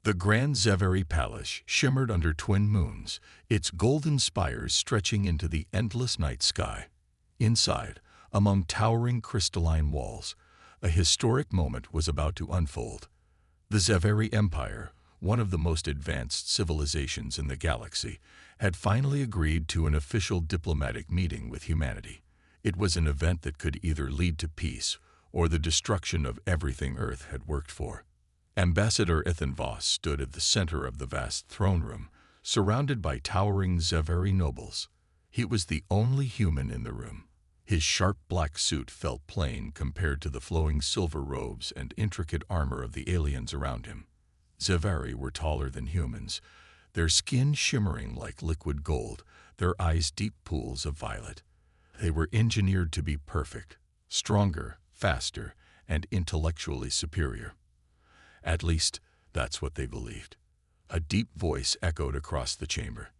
The grand Zeveri Palace shimmered under twin moons, its golden spires stretching into the endless night sky. Inside, among towering crystalline walls, a historic moment was about to unfold. The Zeveri Empire, one of the most advanced civilizations in the galaxy, had finally agreed to an official diplomatic meeting with humanity. It was an event that could either lead to peace or the destruction of everything Earth had worked for. Ambassador Ethan Voss stood at the center of the vast throne room, surrounded by towering Zeveri nobles. He was the only human in the room. His sharp black suit felt plain compared to the flowing silver robes and intricate armor of the aliens around him. Zeveri were taller than humans, their skin shimmering like liquid gold, their eyes deep pools of violet. They were engineered to be perfect, stronger, faster, and intellectually superior. At least, that's what they believed. A deep voice echoed across the chamber.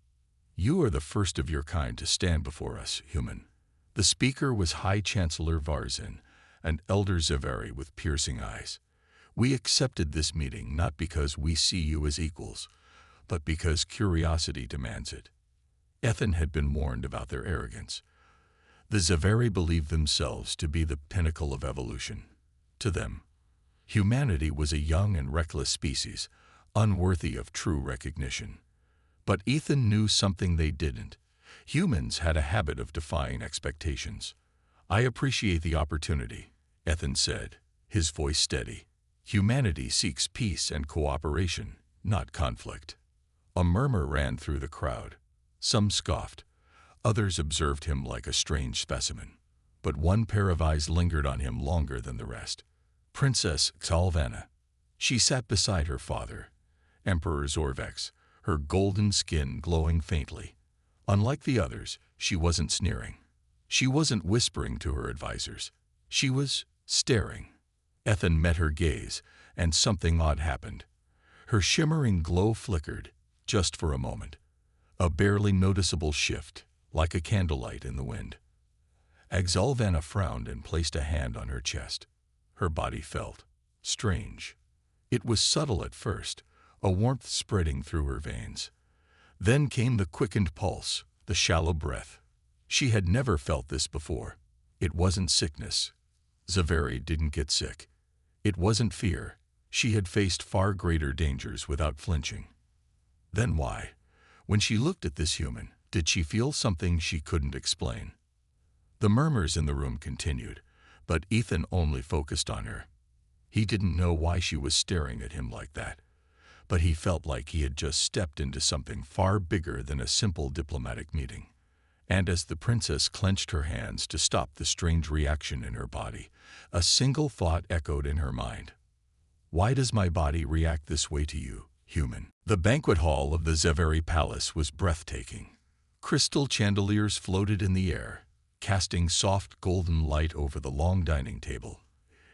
"You are the first of your kind to stand before us, human." The speaker was High Chancellor Varzin, an elder Zeveri with piercing eyes. "We accepted this meeting not because we see you as equals, but because curiosity demands it." Ethan had been warned about their arrogance. The Zeveri believed themselves to be the pinnacle of evolution. To them, humanity was a young and reckless species, unworthy of true recognition. But Ethan knew something they didn't. Humans had a habit of defying expectations. "I appreciate the opportunity," Ethan said, his voice steady. "Humanity seeks peace and cooperation, not conflict." A murmur ran through the crowd. Some scoffed. Others observed him like a strange specimen. But one pair of eyes lingered on him longer than the rest. Princess Xalvana. She sat beside her father, Emperor Zorvex, her golden skin glowing faintly. Unlike the others, she wasn't sneering. She wasn't whispering to her advisors. She was staring. Ethan met her gaze, and something odd happened. Her shimmering glow flickered, just for a moment. A barely noticeable shift, like a candlelight in the wind. Xalvana frowned and placed a hand on her chest. Her body felt strange. It was subtle at first, a warmth spreading through her veins. Then came the quickened pulse, the shallow breath. She had never felt this before. It wasn't sickness. Zeveri didn't get sick. It wasn't fear. She had faced far greater dangers without flinching. Then why? When she looked at this human, did she feel something she couldn't explain? The murmurs in the room continued, but Ethan only focused on her. He didn't know why she was staring at him like that, but he felt like he had just stepped into something far bigger than a simple diplomatic meeting. And as the princess clenched her hands to stop the strange reaction in her body, a single thought echoed in her mind. "Why does my body react this way to you, human?" The banquet hall of the Zeveri Palace was breathtaking. Crystal chandeliers floated in the air, casting soft golden light over the long dining table.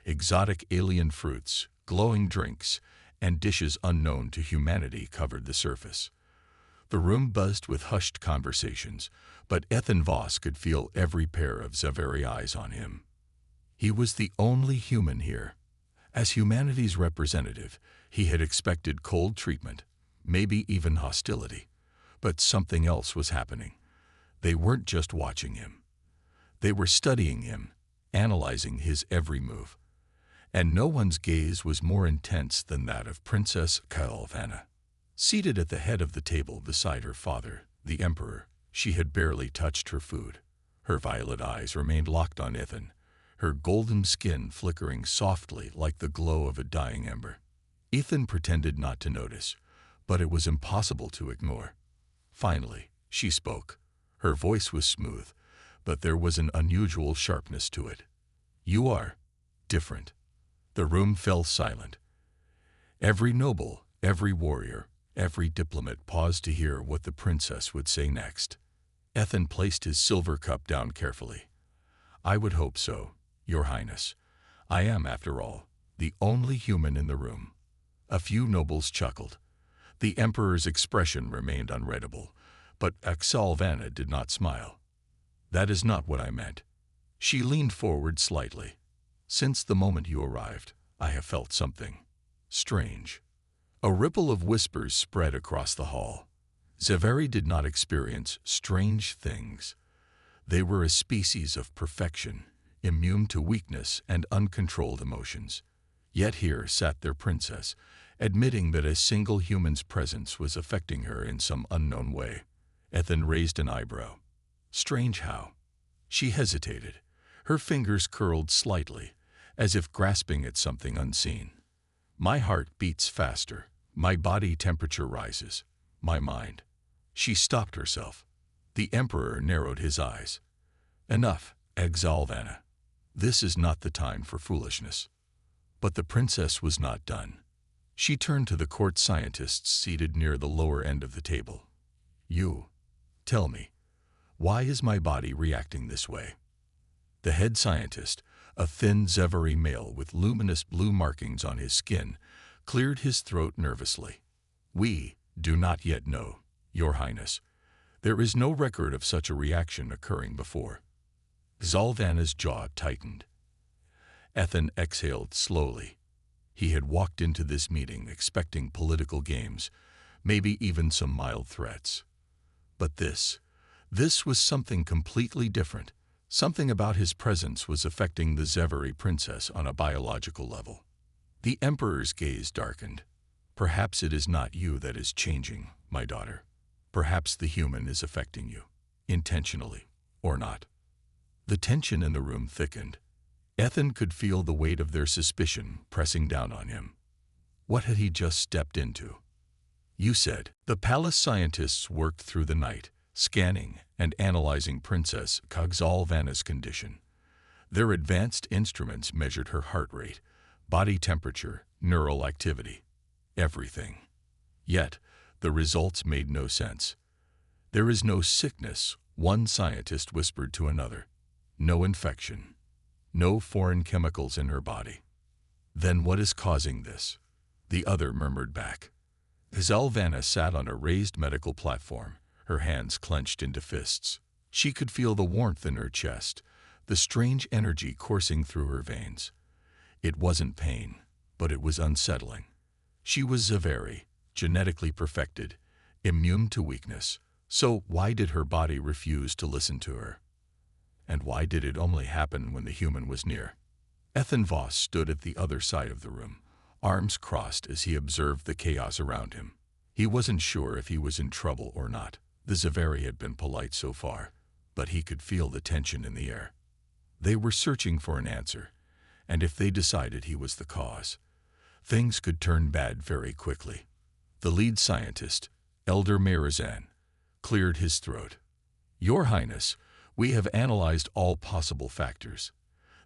Exotic alien fruits, glowing drinks, and dishes unknown to humanity covered the surface. The room buzzed with hushed conversations, but Ethan Voss could feel every pair of Zeveri eyes on him. He was the only human here. As humanity's representative, he had expected cold treatment, maybe even hostility. But something else was happening. They weren't just watching him. They were studying him, analyzing his every move. And no one's gaze was more intense than that of Princess Xalvana. Seated at the head of the table beside her father, the Emperor, she had barely touched her food. Her violet eyes remained locked on Ethan, her golden skin flickering softly like the glow of a dying ember. Ethan pretended not to notice, but it was impossible to ignore. Finally, she spoke. Her voice was smooth, but there was an unusual sharpness to it. "You are different." The room fell silent. Every noble, every warrior, every diplomat paused to hear what the princess would say next. Ethan placed his silver cup down carefully. "I would hope so, Your Highness. I am, after all, the only human in the room." A few nobles chuckled. The Emperor's expression remained unreadable, but Xalvana did not smile. "That is not what I meant." She leaned forward slightly. "Since the moment you arrived, I have felt something strange. A ripple of whispers spread across the hall. Zaveri did not experience strange things. They were a species of perfection, immune to weakness and uncontrolled emotions. Yet here sat their princess, admitting that a single human's presence was affecting her in some unknown way. Ethan raised an eyebrow. Strange how? She hesitated. Her fingers curled slightly, as if grasping at something unseen. My heart beats faster. My body temperature rises. My mind. She stopped herself. The Emperor narrowed his eyes. Enough, Exalvana. This is not the time for foolishness. But the princess was not done. She turned to the court scientists seated near the lower end of the table. You, tell me, why is my body reacting this way? The head scientist, a thin Zaveri male with luminous blue markings on his skin, cleared his throat nervously. We do not yet know, Your Highness. There is no record of such a reaction occurring before. Zalvana's jaw tightened. Ethan exhaled slowly. He had walked into this meeting expecting political games, maybe even some mild threats. But this was something completely different. Something about his presence was affecting the Zaveri princess on a biological level. The Emperor's gaze darkened. Perhaps it is not you that is changing, my daughter. Perhaps the human is affecting you, intentionally or not. The tension in the room thickened. Ethan could feel the weight of their suspicion pressing down on him. What had he just stepped into? You said. The palace scientists worked through the night, scanning and analyzing Princess Kagzalvana's condition. Their advanced instruments measured her heart rate, body temperature, neural activity, everything. Yet, the results made no sense. There is no sickness, one scientist whispered to another. No infection. No foreign chemicals in her body. Then what is causing this? The other murmured back. Zalvana sat on a raised medical platform, her hands clenched into fists. She could feel the warmth in her chest, the strange energy coursing through her veins. It wasn't pain, but it was unsettling. She was Zaveri, genetically perfected, immune to weakness. So why did her body refuse to listen to her? And why did it only happen when the human was near? Ethan Voss stood at the other side of the room, arms crossed as he observed the chaos around him. He wasn't sure if he was in trouble or not. The Zaveri had been polite so far, but he could feel the tension in the air. They were searching for an answer, and if they decided he was the cause, things could turn bad very quickly. The lead scientist, Elder Mirazan, cleared his throat. Your Highness, we have analyzed all possible factors.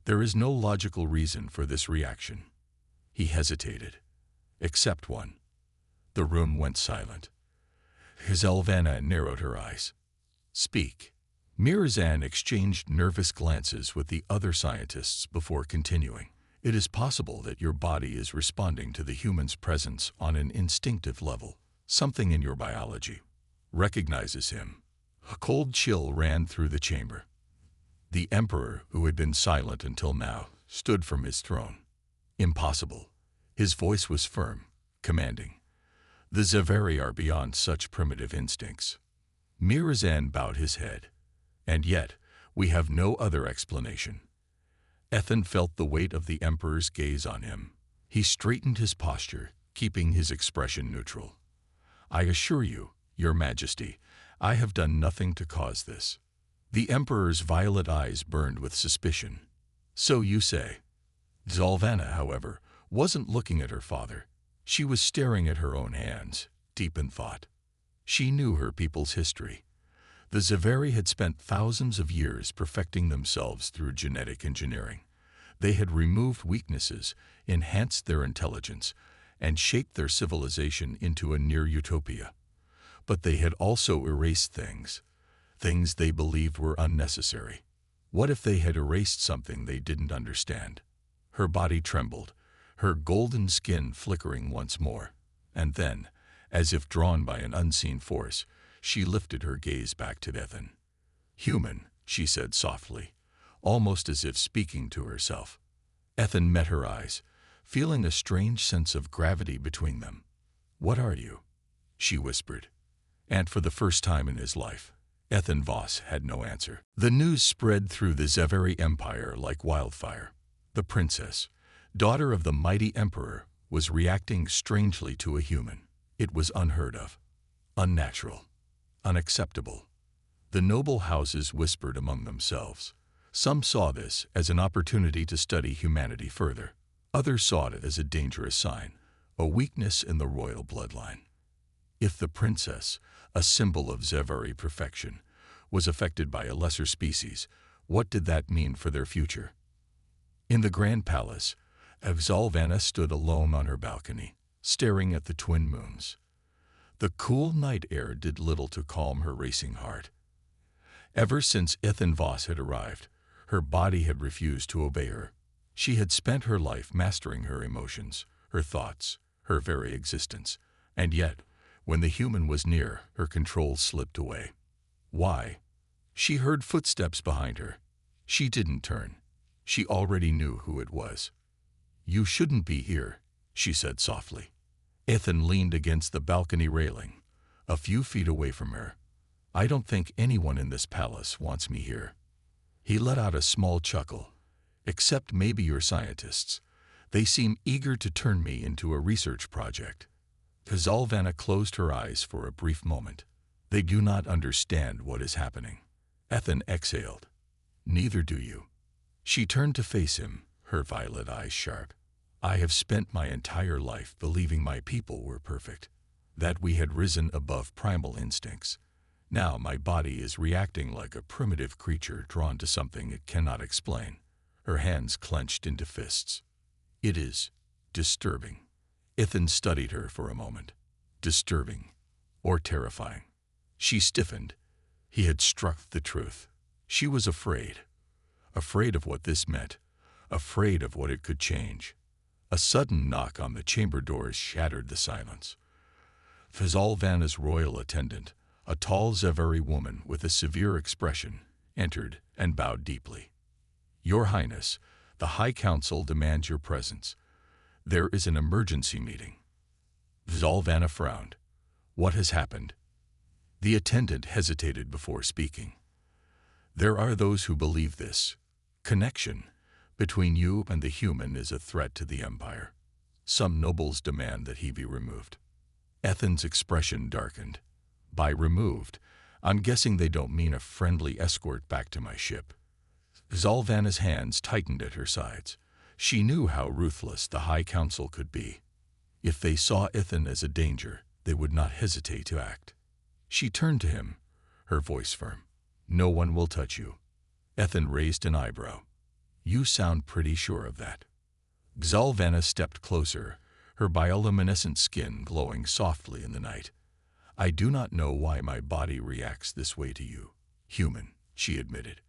There is no logical reason for this reaction. He hesitated. Except one. The room went silent. Zalvana narrowed her eyes. Speak. Mirazan exchanged nervous glances with the other scientists before continuing. It is possible that your body is responding to the human's presence on an instinctive level. Something in your biology recognizes him. A cold chill ran through the chamber. The Emperor, who had been silent until now, stood from his throne. Impossible. His voice was firm, commanding. The Zaveri are beyond such primitive instincts. Mirazan bowed his head. And yet, we have no other explanation. Ethan felt the weight of the Emperor's gaze on him. He straightened his posture, keeping his expression neutral. I assure you, Your Majesty, I have done nothing to cause this. The Emperor's violet eyes burned with suspicion. So you say. Zalvana, however, wasn't looking at her father. She was staring at her own hands, deep in thought. She knew her people's history. The Zaveri had spent thousands of years perfecting themselves through genetic engineering. They had removed weaknesses, enhanced their intelligence, and shaped their civilization into a near utopia. But they had also erased things they believed were unnecessary. What if they had erased something they didn't understand? Her body trembled, her golden skin flickering once more. And then, as if drawn by an unseen force, she lifted her gaze back to Ethan. Human, she said softly, almost as if speaking to herself. Ethan met her eyes, feeling a strange sense of gravity between them. "What are you?" she whispered. And for the first time in his life, Ethan Voss had no answer. The news spread through the Zeveri Empire like wildfire. The princess, daughter of the mighty emperor, was reacting strangely to a human. It was unheard of, unnatural, unacceptable. The noble houses whispered among themselves. Some saw this as an opportunity to study humanity further. Others saw it as a dangerous sign, a weakness in the royal bloodline. If the princess, a symbol of Zeveri perfection, was affected by a lesser species, what did that mean for their future? In the grand palace, Xalvanna stood alone on her balcony, staring at the twin moons. The cool night air did little to calm her racing heart. Ever since Ethan Voss had arrived, her body had refused to obey her. She had spent her life mastering her emotions, her thoughts, her very existence. And yet, when the human was near, her control slipped away. Why? She heard footsteps behind her. She didn't turn. She already knew who it was. "You shouldn't be here," she said softly. Ethan leaned against the balcony railing, a few feet away from her. "I don't think anyone in this palace wants me here." He let out a small chuckle. "Except maybe your scientists. They seem eager to turn me into a research project." Xalvanna closed her eyes for a brief moment. "They do not understand what is happening." Ethan exhaled. "Neither do you." She turned to face him, her violet eyes sharp. "I have spent my entire life believing my people were perfect, that we had risen above primal instincts. Now my body is reacting like a primitive creature drawn to something it cannot explain." Her hands clenched into fists. "It is disturbing." Ethan studied her for a moment. Disturbing or terrifying? She stiffened. He had struck the truth. She was afraid. Afraid of what this meant. Afraid of what it could change. A sudden knock on the chamber doors shattered the silence. Xalvanna's royal attendant, a tall Zeveri woman with a severe expression, entered and bowed deeply. "Your Highness, the High Council demands your presence. There is an emergency meeting." Xalvanna frowned. "What has happened?" The attendant hesitated before speaking. "There are those who believe this connection between you and the human is a threat to the Empire. Some nobles demand that he be removed." Ethan's expression darkened. "By removed, I'm guessing they don't mean a friendly escort back to my ship." Xalvanna's hands tightened at her sides. She knew how ruthless the High Council could be. If they saw Ethan as a danger, they would not hesitate to act. She turned to him, her voice firm. "No one will touch you." Ethan raised an eyebrow. "You sound pretty sure of that." Xalvanna stepped closer, her bioluminescent skin glowing softly in the night. "I do not know why my body reacts this way to you, human," she admitted.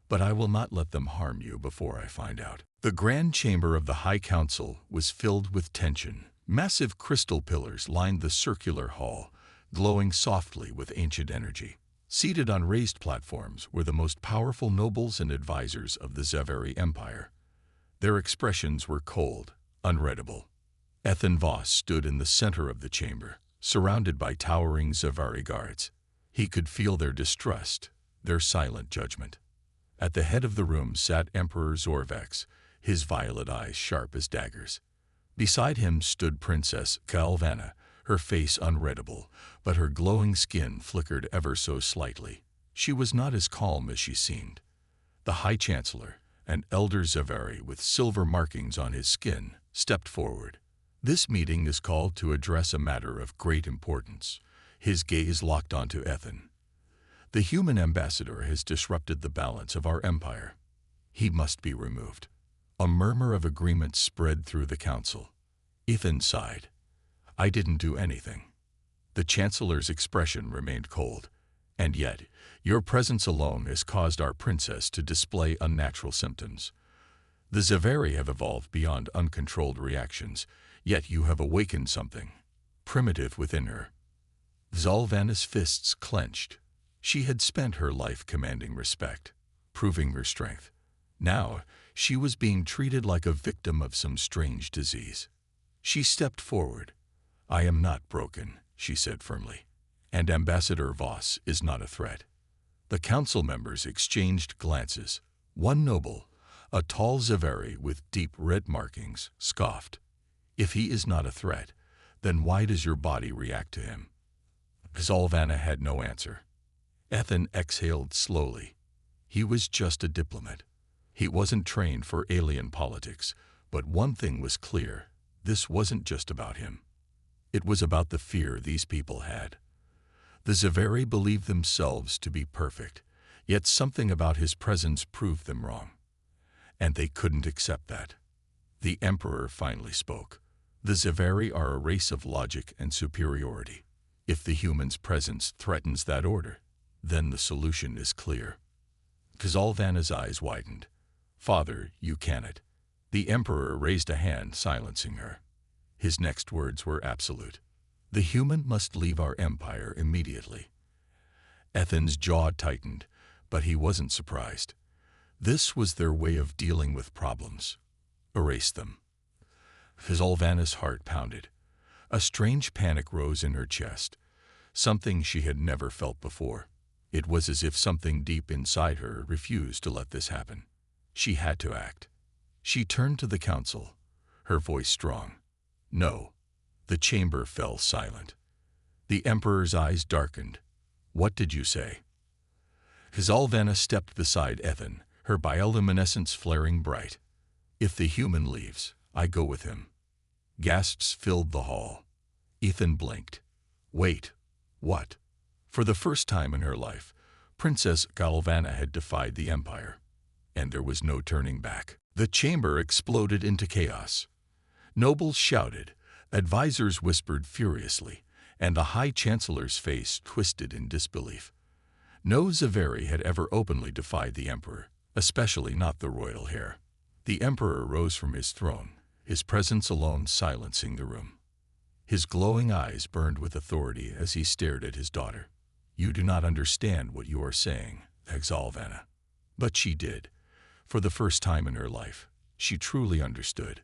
"But I will not let them harm you before I find out." The grand chamber of the High Council was filled with tension. Massive crystal pillars lined the circular hall, glowing softly with ancient energy. Seated on raised platforms were the most powerful nobles and advisors of the Zeveri Empire. Their expressions were cold, unreadable. Ethan Voss stood in the center of the chamber, surrounded by towering Zeveri guards. He could feel their distrust, their silent judgment. At the head of the room sat Emperor Zorvax, his violet eyes sharp as daggers. Beside him stood Princess Xalvanna, her face unreadable, but her glowing skin flickered ever so slightly. She was not as calm as she seemed. The High Chancellor, an elder Zeveri with silver markings on his skin, stepped forward. "This meeting is called to address a matter of great importance." His gaze locked onto Ethan. "The human ambassador has disrupted the balance of our empire. He must be removed." A murmur of agreement spread through the council. Ethan sighed. "I didn't do anything." The Chancellor's expression remained cold. "And yet, your presence alone has caused our princess to display unnatural symptoms. The Zeveri have evolved beyond uncontrolled reactions, yet you have awakened something primitive within her." Xalvanna's fists clenched. She had spent her life commanding respect, proving her strength. Now, she was being treated like a victim of some strange disease. She stepped forward, I am not broken, she said firmly. And Ambassador Voss is not a threat. The council members exchanged glances. One noble, a tall Zaveri with deep red markings, scoffed. If he is not a threat, then why does your body react to him? Zolvana had no answer. Ethan exhaled slowly. He was just a diplomat. He wasn't trained for alien politics, but one thing was clear. This wasn't just about him. It was about the fear these people had. The Zaveri believed themselves to be perfect, yet something about his presence proved them wrong. And they couldn't accept that. The Emperor finally spoke. The Zaveri are a race of logic and superiority. If the human's presence threatens that order, then the solution is clear. Zolvana's eyes widened. Father, you cannot. The Emperor raised a hand, silencing her. His next words were absolute. The human must leave our empire immediately. Ethan's jaw tightened, but he wasn't surprised. This was their way of dealing with problems. Erase them. Zolvana's heart pounded. A strange panic rose in her chest, something she had never felt before. It was as if something deep inside her refused to let this happen. She had to act. She turned to the council, her voice strong. No. The chamber fell silent. The Emperor's eyes darkened. What did you say? Zolvana stepped beside Ethan, her bioluminescence flaring bright. If the human leaves, I go with him. Gasps filled the hall. Ethan blinked. Wait. What? For the first time in her life, Princess Galvana had defied the Empire. And there was no turning back. The chamber exploded into chaos. Nobles shouted, advisors whispered furiously, and the High Chancellor's face twisted in disbelief. No Zaveri had ever openly defied the Emperor, especially not the royal heir. The Emperor rose from his throne, his presence alone silencing the room. His glowing eyes burned with authority as he stared at his daughter. You do not understand what you are saying, Zolvana. But she did. For the first time in her life, she truly understood.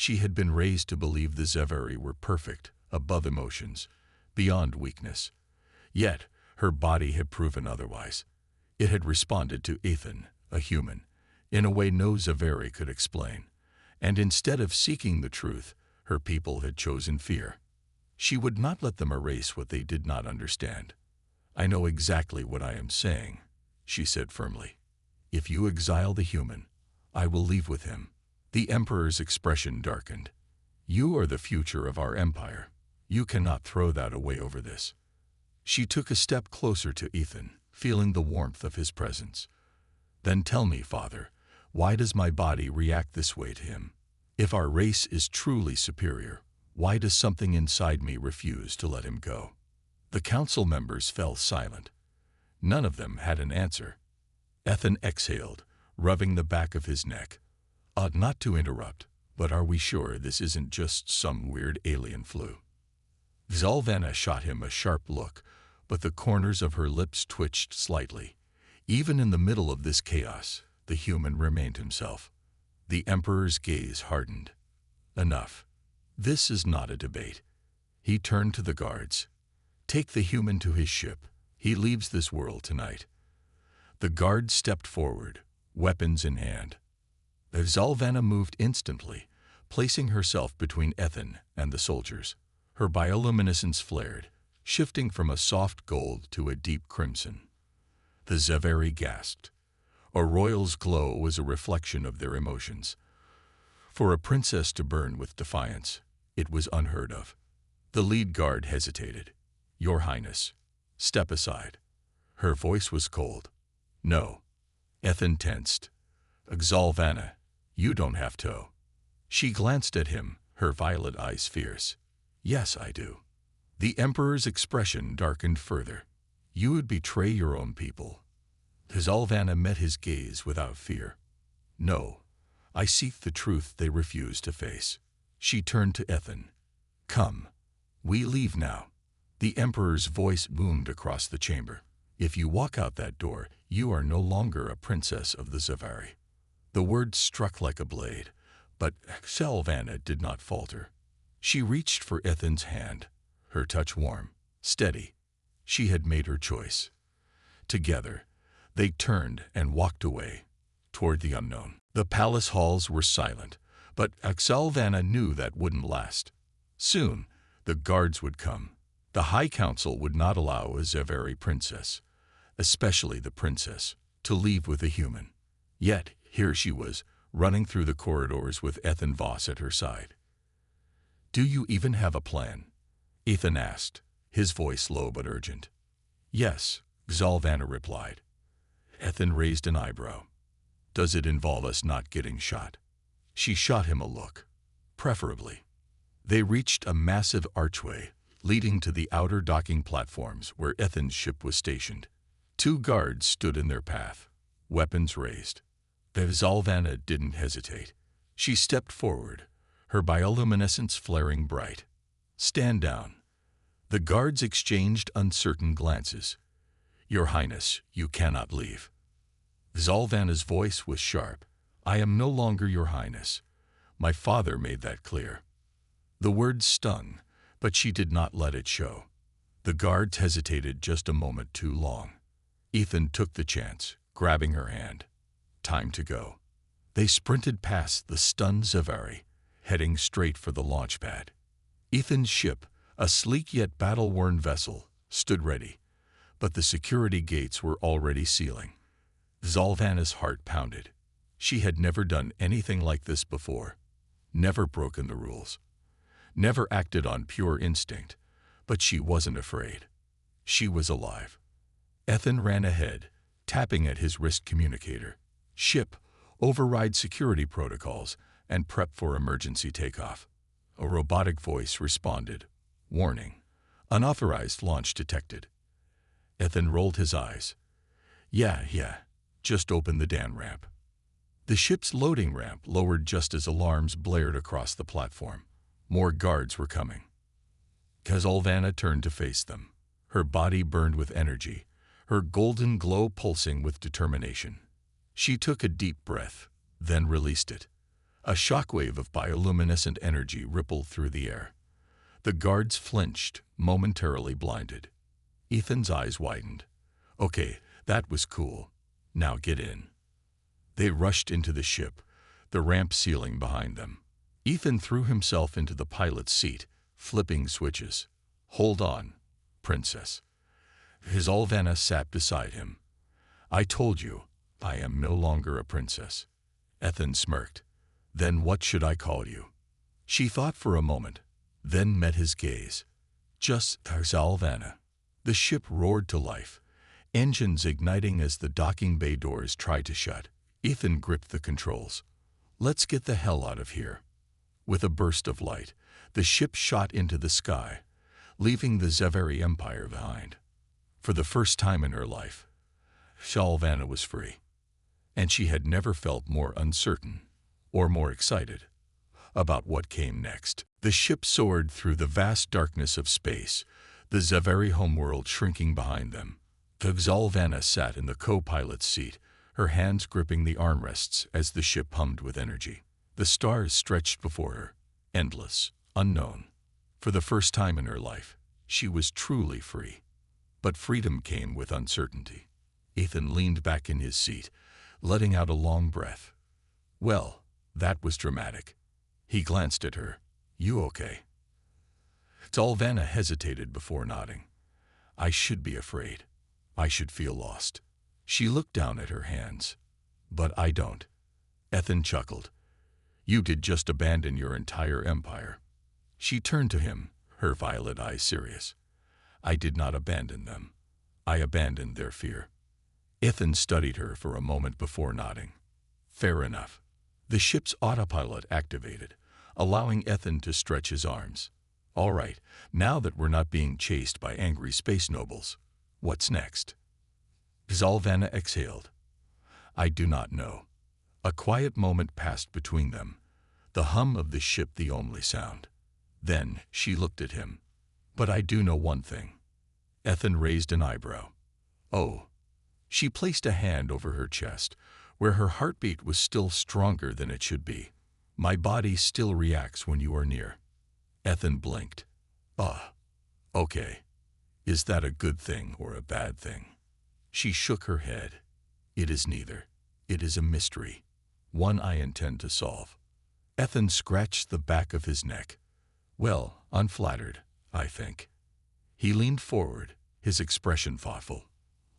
She had been raised to believe the Zaveri were perfect, above emotions, beyond weakness. Yet, her body had proven otherwise. It had responded to Ethan, a human, in a way no Zaveri could explain. And instead of seeking the truth, her people had chosen fear. She would not let them erase what they did not understand. I know exactly what I am saying, she said firmly. If you exile the human, I will leave with him. The Emperor's expression darkened. You are the future of our empire. You cannot throw that away over this. She took a step closer to Ethan, feeling the warmth of his presence. Then tell me, Father, why does my body react this way to him? If our race is truly superior, why does something inside me refuse to let him go? The council members fell silent. None of them had an answer. Ethan exhaled, rubbing the back of his neck. Not to interrupt, but are we sure this isn't just some weird alien flu? Zolvana shot him a sharp look, but the corners of her lips twitched slightly. Even in the middle of this chaos, the human remained himself. The Emperor's gaze hardened. Enough. This is not a debate. He turned to the guards. Take the human to his ship. He leaves this world tonight. The guards stepped forward, weapons in hand. Zolvana moved instantly, placing herself between Ethan and the soldiers. Her bioluminescence flared, shifting from a soft gold to a deep crimson. The Zaveri gasped. A royal's glow was a reflection of their emotions. For a princess to burn with defiance, it was unheard of. The lead guard hesitated. Your Highness, step aside. Her voice was cold. No. Ethan tensed. Zolvana, you don't have to. She glanced at him, her violet eyes fierce. Yes, I do. The Emperor's expression darkened further. You would betray your own people. Zolvana met his gaze without fear. No, I seek the truth they refuse to face. She turned to Ethan. Come. We leave now. The Emperor's voice boomed across the chamber. If you walk out that door, you are no longer a princess of the Zaveri. The words struck like a blade, but Zolvana did not falter. She reached for Ethan's hand, her touch warm, steady. She had made her choice. Together, they turned and walked away, toward the unknown. The palace halls were silent, but Axelvana knew that wouldn't last. Soon, the guards would come. The High Council would not allow a Xaveri princess, especially the princess, to leave with a human. Yet, here she was, running through the corridors with Ethan Voss at her side. "Do you even have a plan?" Ethan asked, his voice low but urgent. "Yes," Xalvana replied. Ethan raised an eyebrow. "Does it involve us not getting shot?" She shot him a look. "Preferably." They reached a massive archway leading to the outer docking platforms where Ethan's ship was stationed. 2 guards stood in their path, weapons raised. Xalvana didn't hesitate. She stepped forward, her bioluminescence flaring bright. "Stand down." The guards exchanged uncertain glances. "Your Highness, you cannot leave." Xalvana's voice was sharp. "I am no longer your Highness. My father made that clear." The words stung, but she did not let it show. The guards hesitated just a moment too long. Ethan took the chance, grabbing her hand. Time to go. They sprinted past the stunned Xaveri, heading straight for the launch pad. Ethan's ship, a sleek yet battle-worn vessel, stood ready, but the security gates were already sealing. Xalvana's heart pounded. She had never done anything like this before, never broken the rules, never acted on pure instinct, but she wasn't afraid. She was alive. Ethan ran ahead, tapping at his wrist communicator. "Ship, override security protocols and prep for emergency takeoff." A robotic voice responded. "Warning, unauthorized launch detected." Ethan rolled his eyes. Yeah, just open the Dan ramp." The ship's loading ramp lowered just as alarms blared across the platform. More guards were coming. Xalvana turned to face them. Her body burned with energy, her golden glow pulsing with determination. She took a deep breath, then released it. A shockwave of bioluminescent energy rippled through the air. The guards flinched, momentarily blinded. Ethan's eyes widened. "Okay, that was cool. Now get in." They rushed into the ship, the ramp ceiling behind them. Ethan threw himself into the pilot's seat, flipping switches. "Hold on, princess." Xalvana sat beside him. "I told you, I am no longer a princess." Ethan smirked. "Then what should I call you?" She thought for a moment, then met his gaze. "Just Xalvana." The ship roared to life, engines igniting as the docking bay doors tried to shut. Ethan gripped the controls. "Let's get the hell out of here." With a burst of light, the ship shot into the sky, leaving the Xaveri Empire behind. For the first time in her life, Xalvana was free, and she had never felt more uncertain or more excited about what came next. The ship soared through the vast darkness of space, the Xaveri homeworld shrinking behind them. Xalvana sat in the co-pilot's seat, her hands gripping the armrests as the ship hummed with energy. The stars stretched before her, endless, unknown. For the first time in her life, she was truly free. But freedom came with uncertainty. Ethan leaned back in his seat, letting out a long breath. "Well, that was dramatic." He glanced at her. "You okay?" Xalvana hesitated before nodding. "I should be afraid. I should feel lost." She looked down at her hands. "But I don't." Ethan chuckled. "You did just abandon your entire empire." She turned to him, her violet eyes serious. "I did not abandon them. I abandoned their fear." Ethan studied her for a moment before nodding. "Fair enough." The ship's autopilot activated, allowing Ethan to stretch his arms. "All right, now that we're not being chased by angry space nobles, what's next?" Xalvana exhaled. "I do not know." A quiet moment passed between them, the hum of the ship the only sound. Then she looked at him. "But I do know one thing." Ethan raised an eyebrow. "Oh." She placed a hand over her chest, where her heartbeat was still stronger than it should be. "My body still reacts when you are near." Ethan blinked. Okay. Is that a good thing or a bad thing? She shook her head. It is neither. It is a mystery, one I intend to solve. Ethan scratched the back of his neck. Well, unflattered, I think. He leaned forward, his expression thoughtful.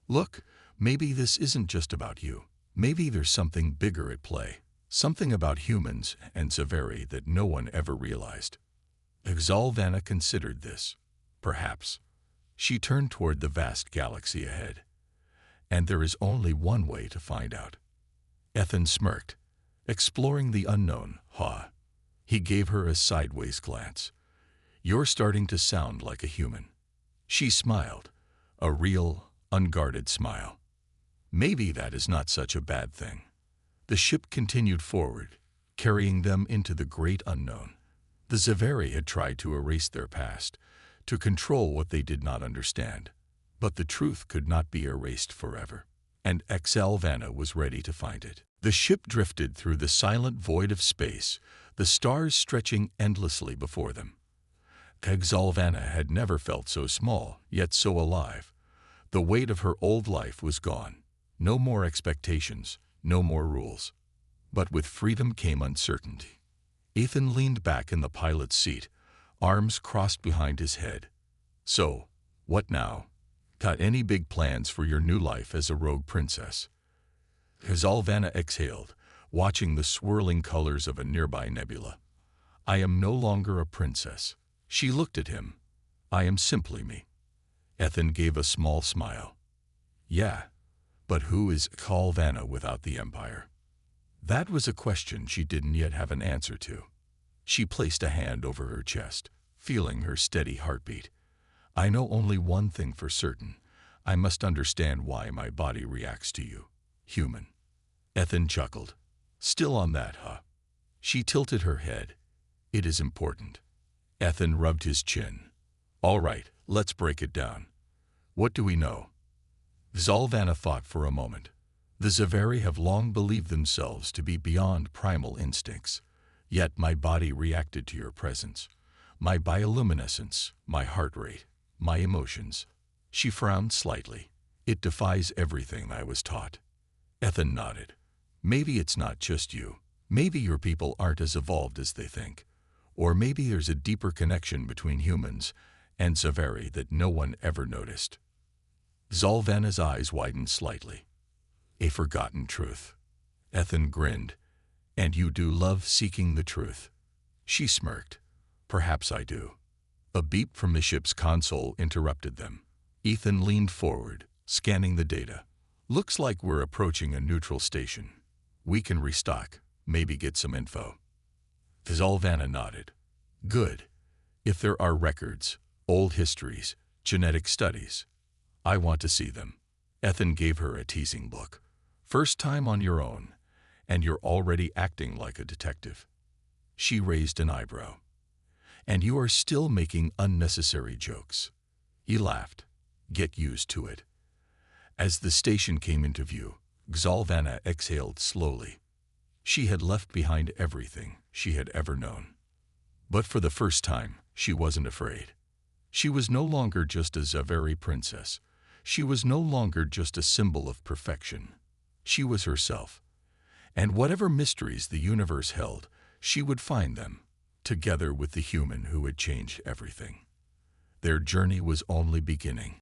Look, maybe this isn't just about you. Maybe there's something bigger at play. Something about humans and Zaveri that no one ever realized. Exalvana considered this. Perhaps. She turned toward the vast galaxy ahead. And there is only one way to find out. Ethan smirked. Exploring the unknown, huh? He gave her a sideways glance. You're starting to sound like a human. She smiled. A real, unguarded smile. Maybe that is not such a bad thing. The ship continued forward, carrying them into the great unknown. The Zaveri had tried to erase their past, to control what they did not understand. But the truth could not be erased forever, and Exalvana was ready to find it. The ship drifted through the silent void of space, the stars stretching endlessly before them. Exalvana had never felt so small, yet so alive. The weight of her old life was gone. No more expectations, no more rules. But with freedom came uncertainty. Ethan leaned back in the pilot's seat, arms crossed behind his head. So, what now? Got any big plans for your new life as a rogue princess? Exalvana exhaled, watching the swirling colors of a nearby nebula. I am no longer a princess. She looked at him. I am simply me. Ethan gave a small smile. Yeah, but who is Exalvana without the Empire? That was a question she didn't yet have an answer to. She placed a hand over her chest, feeling her steady heartbeat. I know only one thing for certain. I must understand why my body reacts to you. Human. Ethan chuckled. Still on that, huh? She tilted her head. It is important. Ethan rubbed his chin. All right, let's break it down. What do we know? Exalvana thought for a moment. The Zaveri have long believed themselves to be beyond primal instincts. Yet my body reacted to your presence. My bioluminescence, my heart rate, my emotions. She frowned slightly. It defies everything I was taught. Ethan nodded. Maybe it's not just you. Maybe your people aren't as evolved as they think. Or maybe there's a deeper connection between humans and Zaveri that no one ever noticed. Exalvana's eyes widened slightly. A forgotten truth. Ethan grinned. And you do love seeking the truth. She smirked. Perhaps I do. A beep from the ship's console interrupted them. Ethan leaned forward, scanning the data. Looks like we're approaching a neutral station. We can restock, maybe get some info. Exalvana nodded. Good. If there are records, old histories, genetic studies, I want to see them. Ethan gave her a teasing look. First time on your own, and you're already acting like a detective. She raised an eyebrow. And you are still making unnecessary jokes. He laughed. Get used to it. As the station came into view, Exalvana exhaled slowly. She had left behind everything she had ever known. But for the first time, she wasn't afraid. She was no longer just a Zaveri princess. She was no longer just a symbol of perfection. She was herself. And whatever mysteries the universe held, she would find them, together with the human who had changed everything. Their journey was only beginning.